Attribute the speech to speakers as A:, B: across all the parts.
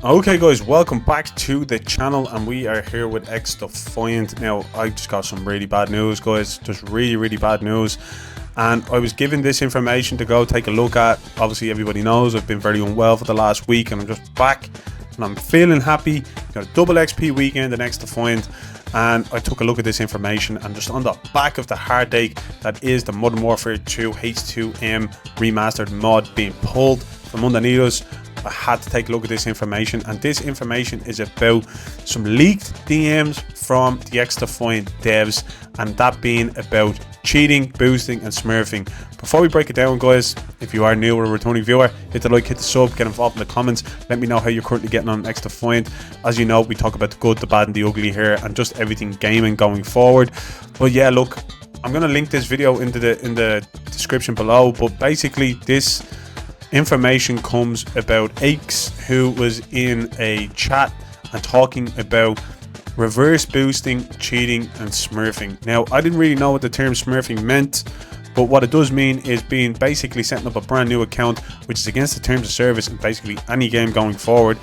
A: Okay guys, welcome back to the channel, and we are here with XDefiant. Now, I just got some really bad news, guys, just really bad news, and I was given this information to go take a look at. Obviously everybody knows I've been very unwell for the last week, and I'm just back and I'm feeling happy. Got a double XP weekend in XDefiant, and I took a look at this information, and just on the back of the heartache that is the Modern Warfare 2 H2M remastered mod being pulled from underneath us, I had to take a look at this information. And this information is about some leaked DMs from the XDefiant devs, and that being about cheating, boosting and smurfing. Before we break it down, guys, if you are new or a returning viewer, hit the like, hit the sub, get involved in the comments, let me know how you're currently getting on XDefiant. As you know, we talk about the good, the bad and the ugly here, and just everything gaming going forward. But yeah, look, I'm going to link this video in the description below, but basically this information comes about Aches, who was in a chat and talking about reverse boosting, cheating and smurfing. Now, I didn't really know what the term smurfing meant, but what it does mean is being basically setting up a brand new account, which is against the terms of service in basically any game going forward.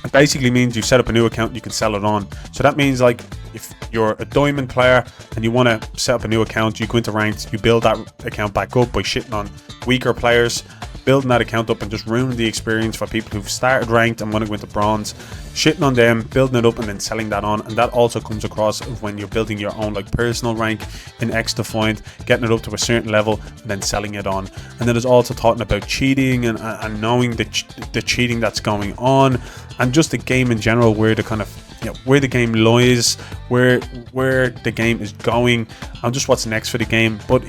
A: It basically means you set up a new account and you can sell it on. So that means, like, if you're a diamond player and you want to set up a new account, you go into ranked, you build that account back up by shitting on weaker players, building that account up and just ruining the experience for people who've started ranked and want to go into bronze, shitting on them, building it up and then selling that on. And that also comes across when you're building your own like personal rank in XDefiant, getting it up to a certain level and then selling it on. And then there's also talking about cheating and knowing the cheating that's going on, and just the game in general, where the kind of, you know, where the game lies, where the game is going, and just what's next for the game. But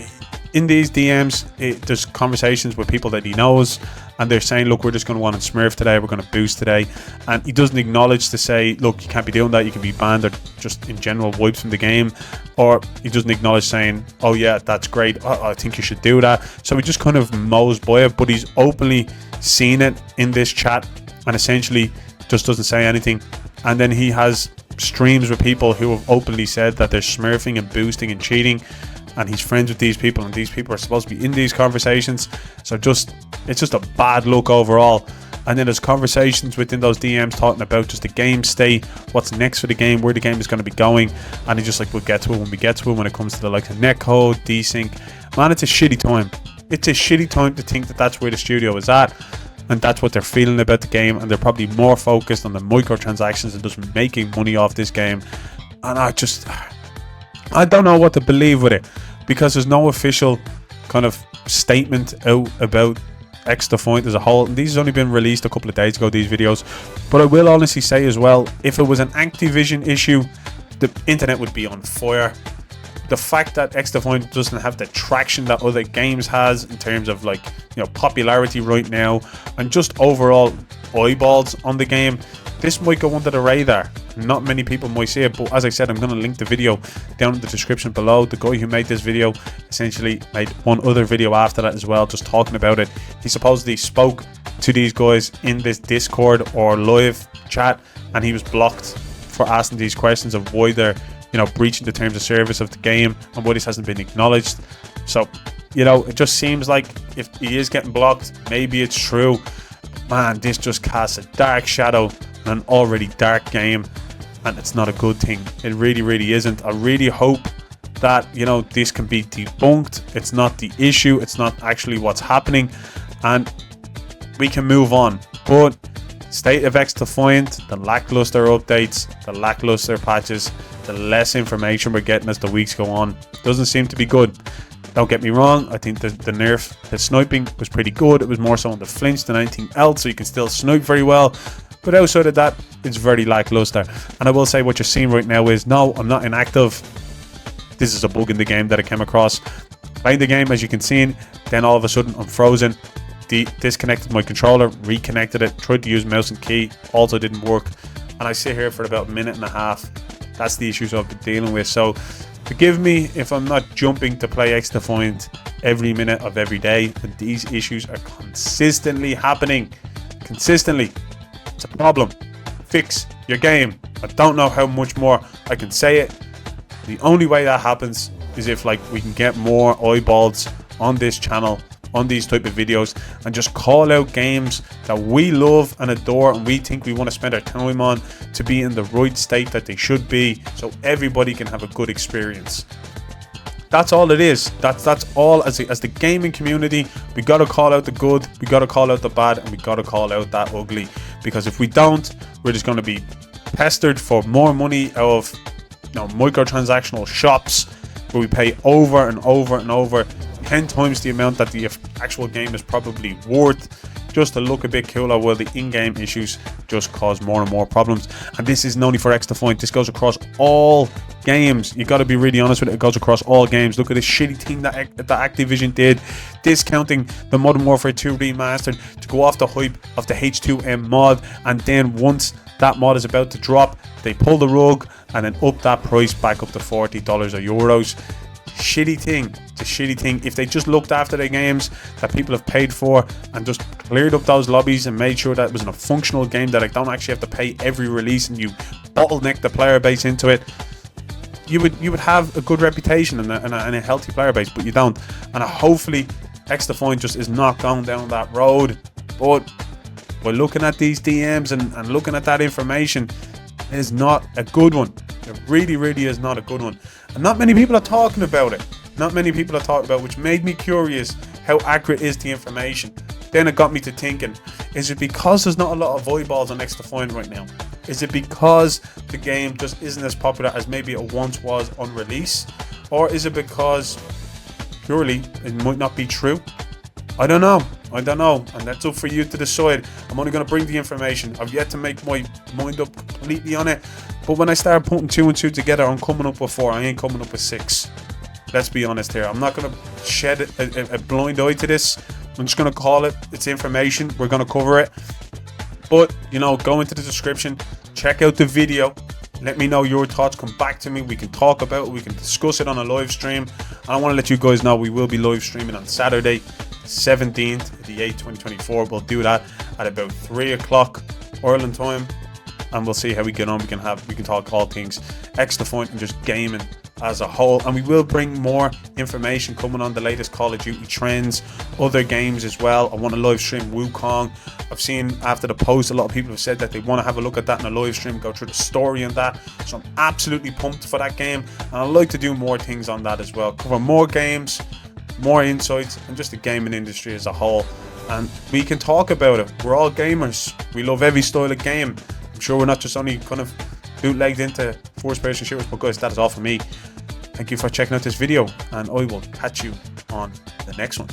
A: in these DMs, there's conversations with people that he knows, and they're saying, look, we're just going to want to smurf today, we're going to boost today. And he doesn't acknowledge to say, look, you can't be doing that, you can be banned or just in general wiped from the game. Or he doesn't acknowledge saying, oh yeah, that's great, I think you should do that. So he just kind of mows by it, but he's openly seen it in this chat and essentially just doesn't say anything. And then he has streams with people who have openly said that they're smurfing and boosting and cheating, and he's friends with these people, and these people are supposed to be in these conversations. So it's just a bad look overall. And then there's conversations within those DMs talking about just the game state, what's next for the game, where the game is going to be going, and he's just like, we'll get to it when we get to it, when it comes to the likes of netcode, desync. Man, it's a shitty time. It's a shitty time to think that that's where the studio is at, and that's what they're feeling about the game, and they're probably more focused on the microtransactions and just making money off this game. And I don't know what to believe with it, because there's no official kind of statement out about XDefiant as a whole. And these has only been released a couple of days ago, these videos. But I will honestly say as well, if it was an Activision issue, the internet would be on fire. The fact that XDefiant doesn't have the traction that other games has in terms of, like, you know, popularity right now and just overall eyeballs on the game, this might go under the radar. Not many people might see it, but as I said, I'm going to link the video down in the description below. The guy who made this video essentially made one other video after that as well, just talking about it. He supposedly spoke to these guys in this Discord or live chat, and he was blocked for asking these questions of why they're, you know, breaching the terms of service of the game and why this hasn't been acknowledged. So, you know, it just seems like if he is getting blocked, maybe it's true. Man, this just casts a dark shadow on an already dark game, and it's not a good thing. It really isn't. I really hope that, you know, this can be debunked. It's not the issue, it's not actually what's happening, and we can move on. But state of XDefiant, the lackluster updates, the lackluster patches, the less information we're getting as the weeks go on, doesn't seem to be good. Don't get me wrong, I think the nerf, the sniping was pretty good. It was more so on the flinch than anything else, so you can still snipe very well. But outside of that, it's very lackluster. And I will say, what you're seeing right now is, no, I'm not inactive. This is a bug in the game that I came across. Playing the game, as you can see, then all of a sudden I'm frozen. Disconnected my controller, reconnected it, tried to use mouse and key, also didn't work. And I sit here for about a minute and a half. That's the issues I've been dealing with. So forgive me if I'm not jumping to play XDefiant every minute of every day, but these issues are consistently happening. Consistently. It's a problem. Fix your game. I don't know how much more I can say it. The only way that happens is if, like, we can get more eyeballs on this channel on these type of videos and just call out games that we love and adore and we think we want to spend our time on to be in the right state that they should be, so everybody can have a good experience. That's all it is. That's all. As the gaming community, we got to call out the good, we got to call out the bad, and we got to call out that ugly, because if we don't, we're just going to be pestered for more money out of, you know, microtransactional shops where we pay over and over and over 10 times the amount that the actual game is probably worth, just to look a bit cooler, while the in-game issues just cause more and more problems. And this isn't only for XDefiant, this goes across all games. You got to be really honest with it. It goes across all games. Look at this shitty thing that Activision did, discounting the Modern Warfare 2 remastered to go off the hype of the H2M mod, and then once that mod is about to drop, they pull the rug and then up that price back up to $40 or euros. Shitty thing. It's a shitty thing. If they just looked after the games that people have paid for and just cleared up those lobbies and made sure that it was a functional game, that I don't actually have to pay every release and you bottleneck the player base into it, you would have a good reputation and a healthy player base, but you don't. And hopefully XDefiant just is not going down that road. But by looking at these DMs and looking at that information, it is not a good one. It really, really is not a good one. And not many people are talking about it. Not many people are talking about it, which made me curious how accurate is the information. Then it got me to thinking, is it because there's not a lot of eyeballs on XDefiant right now? Is it because the game just isn't as popular as maybe it once was on release? Or is it because purely it might not be true? I don't know. I don't know. And that's up for you to decide. I'm only going to bring the information. I've yet to make my mind up completely on it. But when I start putting 2 and 2 together, I'm coming up with 4. I ain't coming up with 6. Let's be honest here. I'm not going to shed a blind eye to this. I'm just going to call it. It's information. We're going to cover it. But, you know, go into the description. Check out the video. Let me know your thoughts. Come back to me. We can talk about it. We can discuss it on a live stream. And I want to let you guys know we will be live streaming on Saturday, 17th, the 8th, 2024. We'll do that at about 3 o'clock Ireland time. And we'll see how we get on. We can talk all things XDefiant and just gaming as a whole, and we will bring more information coming on the latest Call of Duty trends, other games as well. I want to live stream Wukong. I've seen after the post a lot of people have said that they want to have a look at that in a live stream, go through the story and that, so I'm absolutely pumped for that game, and I'd like to do more things on that as well, cover more games, more insights, and just the gaming industry as a whole. And we can talk about it. We're all gamers. We love every style of game. I'm sure we're not just only kind of bootlegged into first-person shooters, but guys, that is all for me. Thank you for checking out this video, and I will catch you on the next one.